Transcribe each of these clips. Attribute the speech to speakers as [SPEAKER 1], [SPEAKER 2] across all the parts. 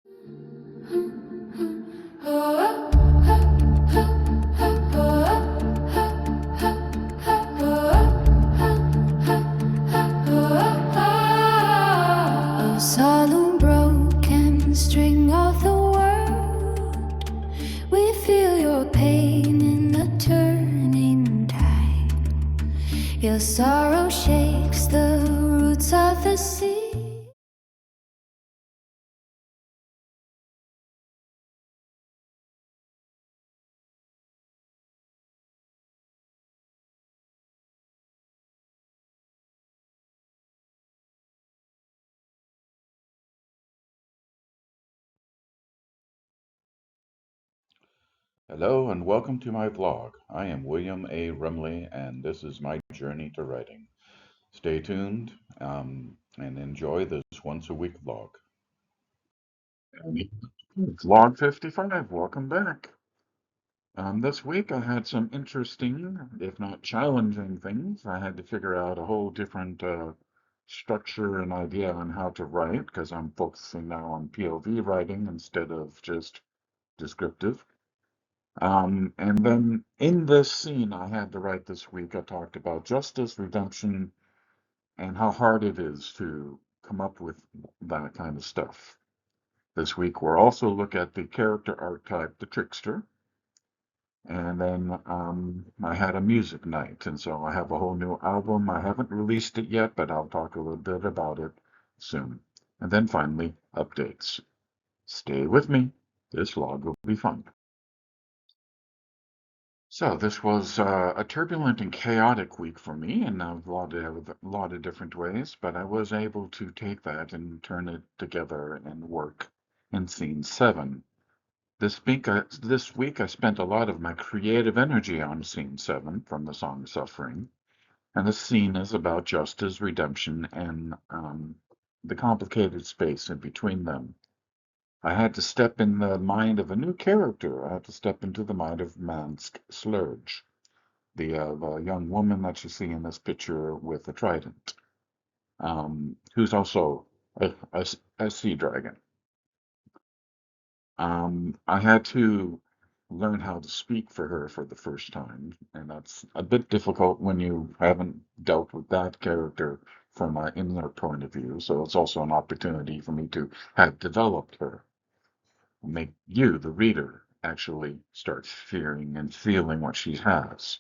[SPEAKER 1] A solemn broken string of the world. We feel your pain in the turning tide. Your sorrow shakes the roots of the sea.
[SPEAKER 2] Hello and welcome to my vlog. I am William A. Rumley and this is my journey to writing. Stay tuned and enjoy this once a week vlog. Vlog 55, welcome back. This week I had some interesting, if not challenging things. I had to figure out a whole different structure and idea on how to write because I'm focusing now on POV writing instead of just descriptive. And then in this scene I had to write this week, I talked about justice, redemption, and how hard it is to come up with that kind of stuff. This week we'll also look at the character archetype, the Trickster, and then I had a music night, and so I have a whole new album. I haven't released it yet, but I'll talk a little bit about it soon. And then finally, updates. Stay with me. This vlog will be fun. So this was a turbulent and chaotic week for me in a lot of different ways, but I was able to take that and turn it together and work in scene 7. This week I spent a lot of my creative energy on scene 7 from the song Suffering, and the scene is about justice, redemption, and the complicated space in between them. I had to step in the mind of a new character. I had to step into the mind of Mansk Slurge, the young woman that you see in this picture with the trident, who's also a sea dragon. I had to learn how to speak for her for the first time, and that's a bit difficult when you haven't dealt with that character from an inner point of view. So it's also an opportunity for me to have developed her, make you, the reader, actually start fearing and feeling what she has.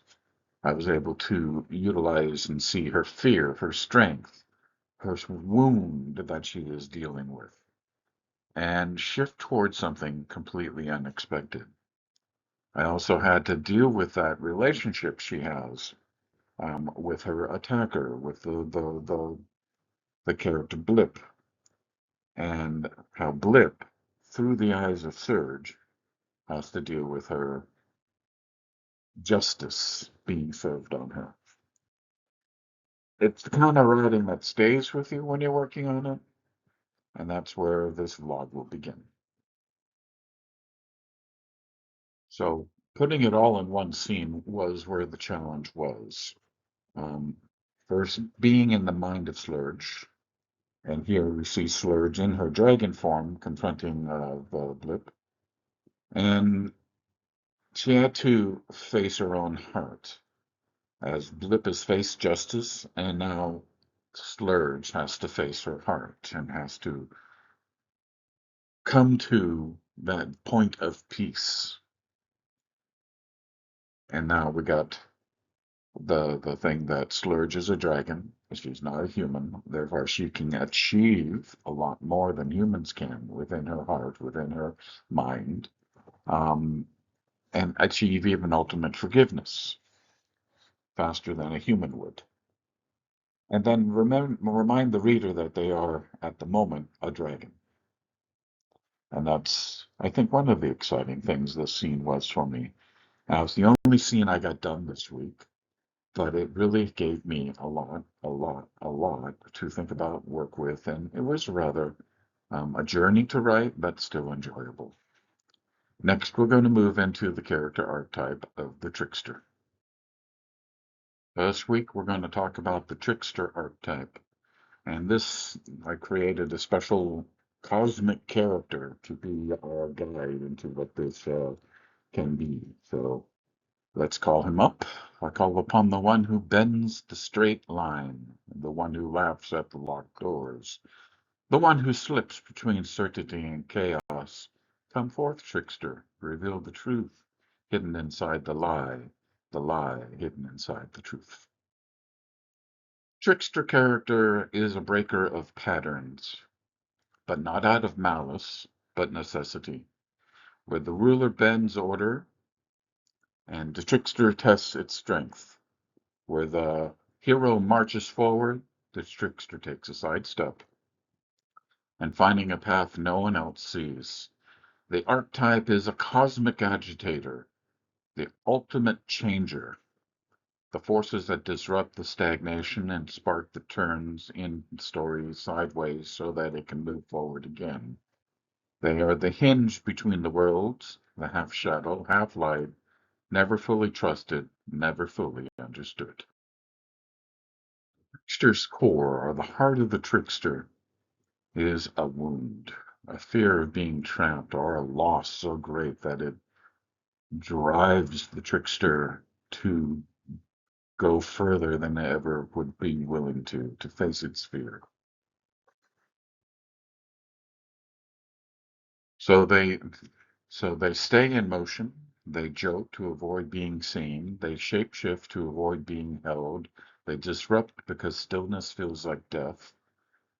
[SPEAKER 2] I was able to utilize and see her fear, her strength, her wound that she is dealing with, and shift towards something completely unexpected. I also had to deal with that relationship she has with her attacker, with the character Blip, and how Blip, through the eyes of Surge, has to deal with her justice being served on her. It's the kind of writing that stays with you when you're working on it, and that's where this vlog will begin. So putting it all in one scene was where the challenge was. Um, First, being in the mind of Slurge, and here we see Slurge in her dragon form confronting the Blip, and she had to face her own heart, as Blip has faced justice, and now Slurge has to face her heart and has to come to that point of peace. And now we got the thing that Slurge is a dragon. She's not a human. Therefore, she can achieve a lot more than humans can within her heart, within her mind, um, and achieve even ultimate forgiveness faster than a human would. And then remind the reader that they are, at the moment, a dragon. And that's, I think, one of the exciting things this scene was for me. Now, it's the only scene I got done this week, but it really gave me a lot to think about, work with, and it was rather a journey to write, but still enjoyable. Next, we're going to move into the character archetype of the Trickster. This week, we're going to talk about the Trickster archetype, and this, I created a special cosmic character to be our guide into what this can be. So let's call him up. I call upon the one who bends the straight line, the one who laughs at the locked doors, the one who slips between certainty and chaos. Come forth, trickster, reveal the truth hidden inside the lie hidden inside the truth. Trickster character is a breaker of patterns, but not out of malice, but necessity. Where the ruler bends order and the trickster tests its strength. Where the hero marches forward, the trickster takes a sidestep, and finding a path no one else sees. The archetype is a cosmic agitator, the ultimate changer, the forces that disrupt the stagnation and spark the turns in the story sideways so that it can move forward again. They are the hinge between the worlds, the half shadow, half light, never fully trusted, never fully understood. Trickster's core, or the heart of the trickster, is a wound, a fear of being trapped, or a loss so great that it drives the trickster to go further than they ever would be willing to face its fear. So they so they stay in motion, they joke to avoid being seen, they shapeshift to avoid being held, they disrupt because stillness feels like death.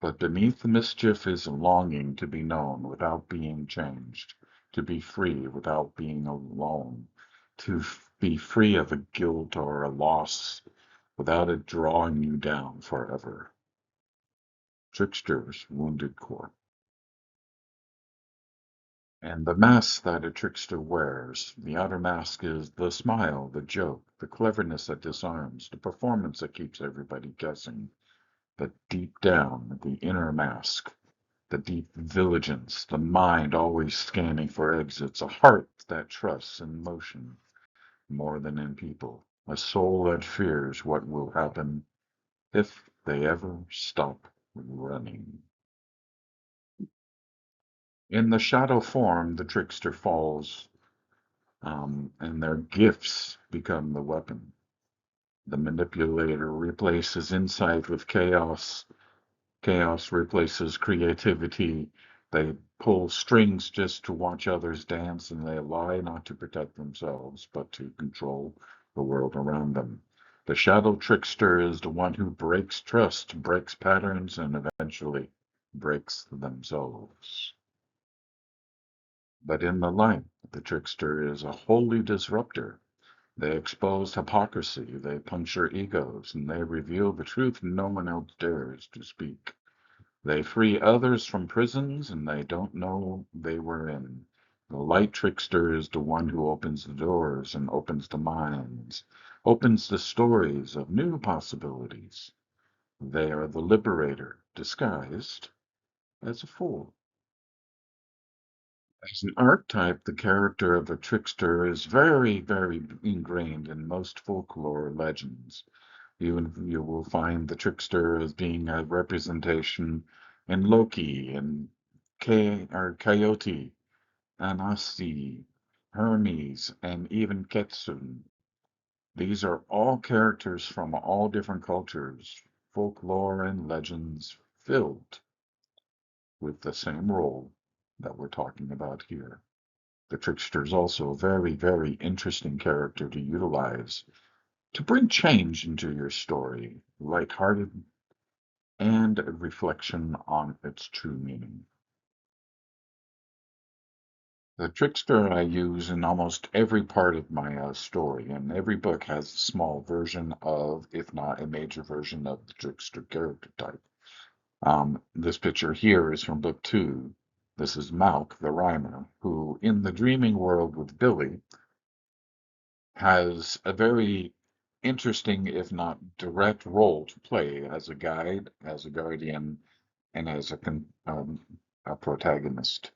[SPEAKER 2] But beneath the mischief is a longing to be known without being changed, to be free without being alone, to be free of a guilt or a loss without it drawing you down forever. Trickster's wounded core. And the mask that a trickster wears, the outer mask is the smile, the joke, the cleverness that disarms, the performance that keeps everybody guessing. But deep down, the inner mask, the deep vigilance, the mind always scanning for exits, a heart that trusts in motion more than in people, a soul that fears what will happen if they ever stop running. In the shadow form, the trickster falls, and their gifts become the weapon. The manipulator replaces insight with chaos. Chaos replaces creativity. They pull strings just to watch others dance, and they lie not to protect themselves, but to control the world around them. The shadow trickster is the one who breaks trust, breaks patterns, and eventually breaks themselves. But in the light, the trickster is a holy disruptor. They expose hypocrisy, they puncture egos, and they reveal the truth no one else dares to speak. They free others from prisons and they don't know they were in. The light trickster is the one who opens the doors and opens the minds, opens the stories of new possibilities. They are the liberator, disguised as a fool. As an archetype, the character of a trickster is very, very ingrained in most folklore legends. You will find the trickster as being a representation in Loki and Coyote, Anansi, Hermes, and even Ketsun. These are all characters from all different cultures, folklore and legends filled with the same role that we're talking about here. The trickster is also a very, very interesting character to utilize to bring change into your story, lighthearted and a reflection on its true meaning. The trickster I use in almost every part of my story, and every book has a small version of, if not a major version of, the trickster character type. This picture here is from book 2. This is Malk, the rhymer, who, in the dreaming world with Billy, has a very interesting, if not direct, role to play as a guide, as a guardian, and as a protagonist.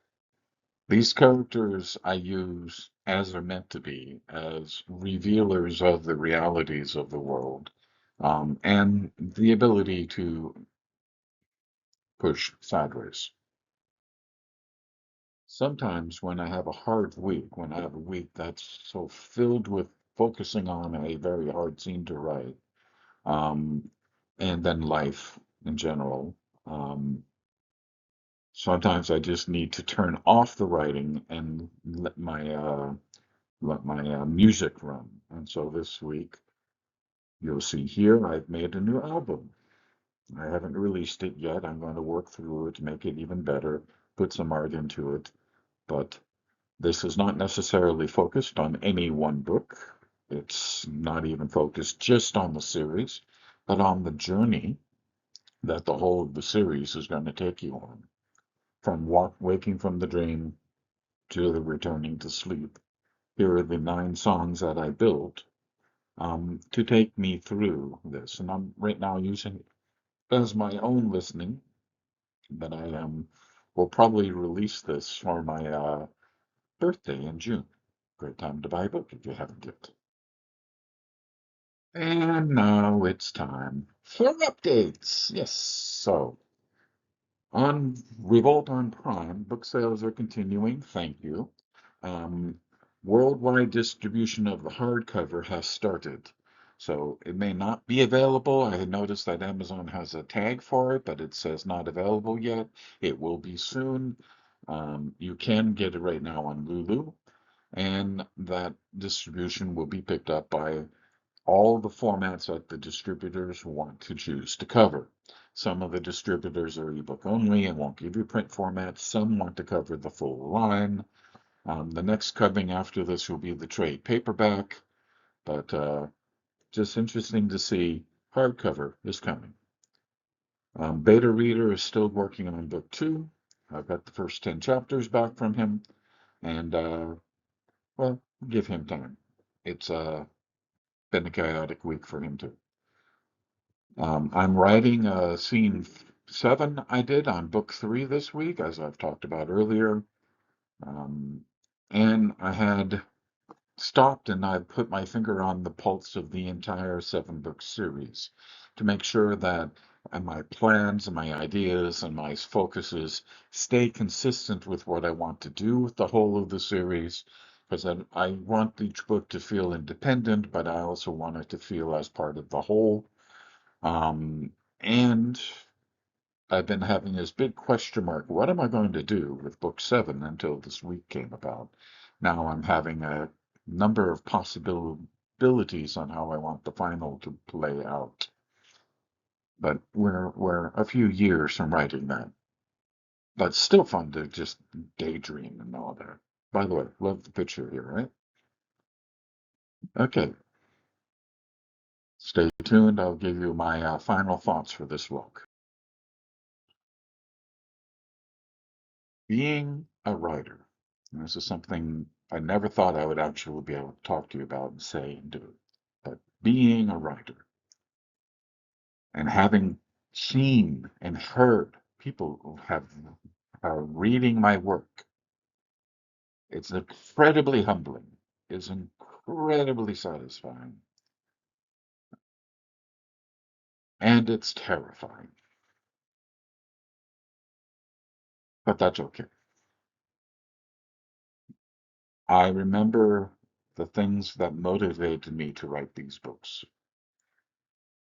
[SPEAKER 2] These characters I use as they're meant to be, as revealers of the realities of the world, and the ability to push sideways. sometimes when I have a hard week, when I have a week that's so filled with focusing on a very hard scene to write, um, and then life in general, sometimes I just need to turn off the writing and let my music run. And so this week, you'll see here, I've made a new album. I haven't released it yet. I'm going to work through it, make it even better, put some art into it. But this is not necessarily focused on any one book. It's not even focused just on the series, but on the journey that the whole of the series is going to take you on, from waking from the dream to the returning to sleep. Here are the 9 songs that I built to take me through this. And I'm right now using it as my own listening, but will probably release this for my birthday in June. Great time to buy a book if you haven't yet. And now it's time for updates. Yes, so on Revolt on Prime, book sales are continuing. Thank you. Um, Worldwide distribution of the hardcover has started. So it may not be available. I had noticed that Amazon has a tag for it, but it says not available yet. It will be soon. You can get it right now on Lulu, and that distribution will be picked up by all the formats that the distributors want to choose to cover. Some of the distributors are ebook only and won't give you print formats. Some want to cover the full line. The next coming after this will be the trade paperback, but just interesting to see hardcover is coming. Beta Reader is still working on book 2. I've got the first 10 chapters back from him, and well, give him time. It's been a chaotic week for him too. I'm writing scene 7 I did on book 3 this week, as I've talked about earlier. Um, and I had stopped and I put my finger on the pulse of the entire 7-book series to make sure that my plans and my ideas and my focuses stay consistent with what I want to do with the whole of the series. Because I want each book to feel independent, but I also want it to feel as part of the whole. And I've been having this big question mark. What am I going to do with book 7 until this week came about? Now I'm having a number of possibilities on how I want the final to play out. But we're a few years from writing that. But still fun to just daydream and all that. By the way, love the picture here, right? Okay, stay tuned. I'll give you my final thoughts for this book. Being a writer. And this is something I never thought I would actually be able to talk to you about and say and do. But being a writer and having seen and heard people who are reading my work, it's incredibly humbling. It's incredibly satisfying. And it's terrifying. But that's okay. I remember the things that motivated me to write these books.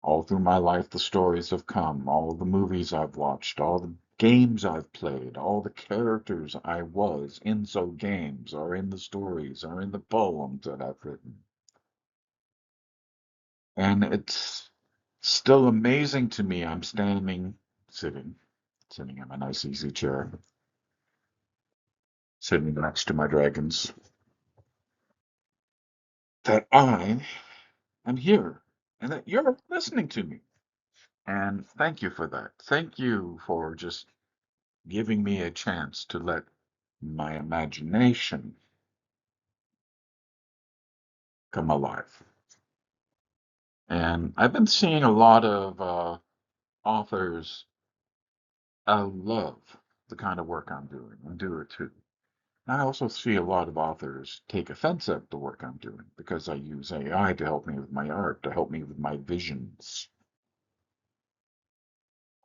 [SPEAKER 2] All through my life, the stories have come, all the movies I've watched, all the games I've played, all the characters I was in those games, or in the stories, or in the poems that I've written. And it's still amazing to me. I'm sitting in a nice easy chair, sitting next to my dragons, that I am here and that you're listening to me. And thank you for that. Thank you for just giving me a chance to let my imagination come alive. And I've been seeing a lot of authors love the kind of work I'm doing and do it too. I also see a lot of authors take offense at the work I'm doing because I use AI to help me with my art, to help me with my visions.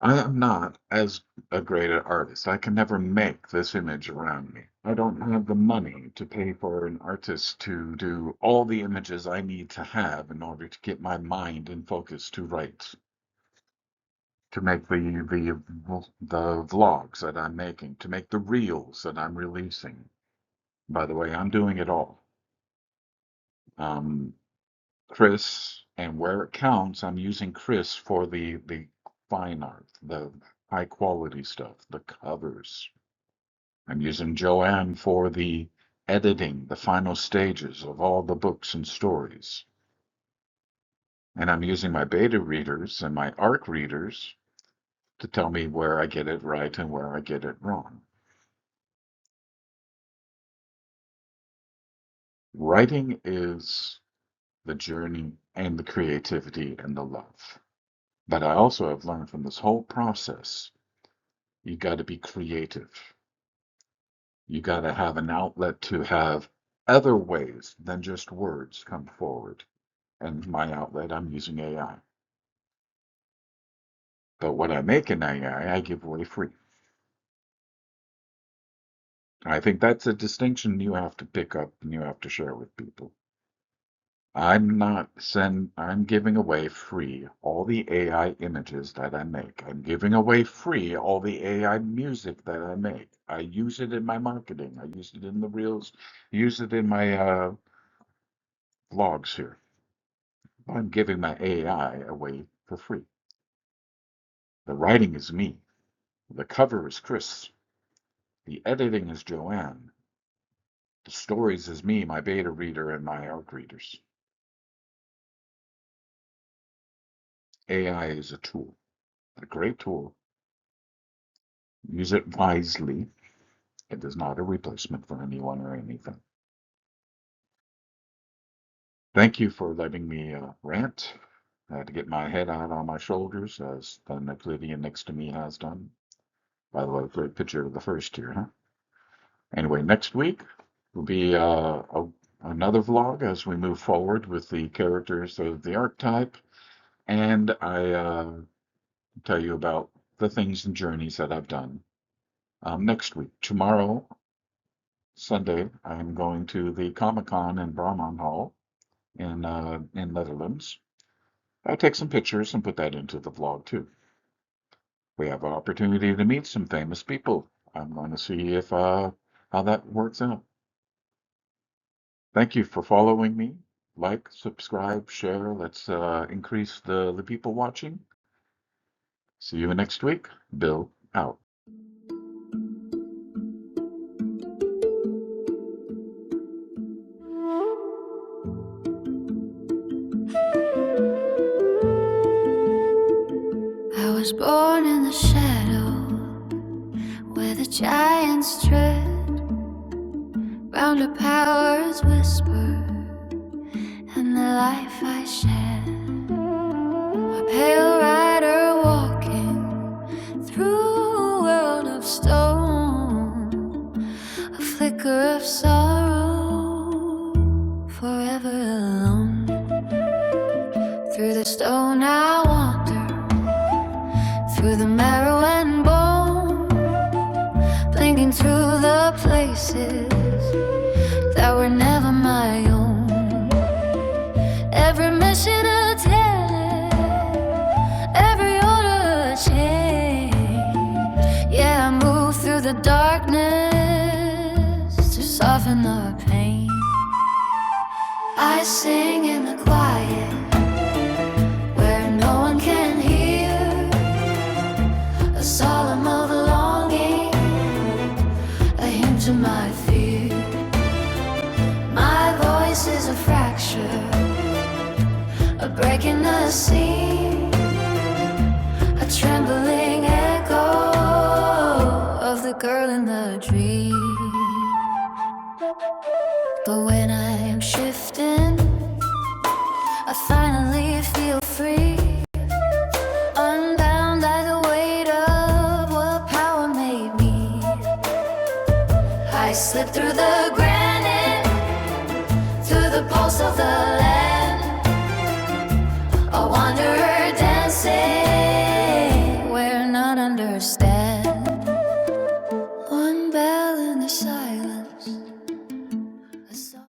[SPEAKER 2] I am not as a great an artist. I can never make this image around me. I don't have the money to pay for an artist to do all the images I need to have in order to get my mind in focus to write, to make the vlogs that I'm making, to make the reels that I'm releasing. By the way, I'm doing it all. Um, Chris, and where it counts, I'm using Chris for the fine art, the high quality stuff, the covers. I'm using Joanne for the editing, the final stages of all the books and stories. And I'm using my beta readers and my ARC readers to tell me where I get it right and where I get it wrong. Writing is the journey and the creativity and the love. But I also have learned from this whole process, you got to be creative. You got to have an outlet to have other ways than just words come forward. And my outlet, I'm using AI. But what I make in AI, I give away free. I think that's a distinction you have to pick up and you have to share with people. I'm giving away free all the AI images that I make. I'm giving away free all the AI music that I make. I use it in my marketing. I use it in the reels, use it in my vlogs here. I'm giving my AI away for free. The writing is me. The cover is Chris. The editing is Joanne. The stories is me, my beta reader, and my ARC readers. AI is a tool, a great tool. Use it wisely. It is not a replacement for anyone or anything. Thank you for letting me rant. I had to get my head out on my shoulders, as the Euclidean next to me has done. By the way, great picture of the first here, huh? Anyway, next week will be another vlog as we move forward with the characters of the archetype, and I tell you about the things and journeys that I've done. Next week, tomorrow, Sunday, I'm going to the Comic-Con in Brahman Hall in Netherlands. I'll take some pictures and put that into the vlog too. We have an opportunity to meet some famous people. I'm going to see if how that works out. Thank you for following me. Like, subscribe, share. Let's increase the people watching. See you next week. Bill out.
[SPEAKER 1] I was born in the shadow where the giants tread, round a power's whisper and the life I shed. A pale rider walking through a world of stone, a flicker of sorrow, forever alone. Through the stone I wander, through the marrow and bone, blinking through the places that were never my own. Every mission a tale, every order a change. Yeah, I move through the darkness to soften the pain. I sing in the quiet where no one can hear, a solemn of longing, a hymn to my fear. My voice is a fracture, a break in the scene, a trembling echo of the girl in the dream. But when I am shifting, I finally feel free, unbound by the weight of what power made me. I slip through the granite, through the pulse of the land, a wanderer dancing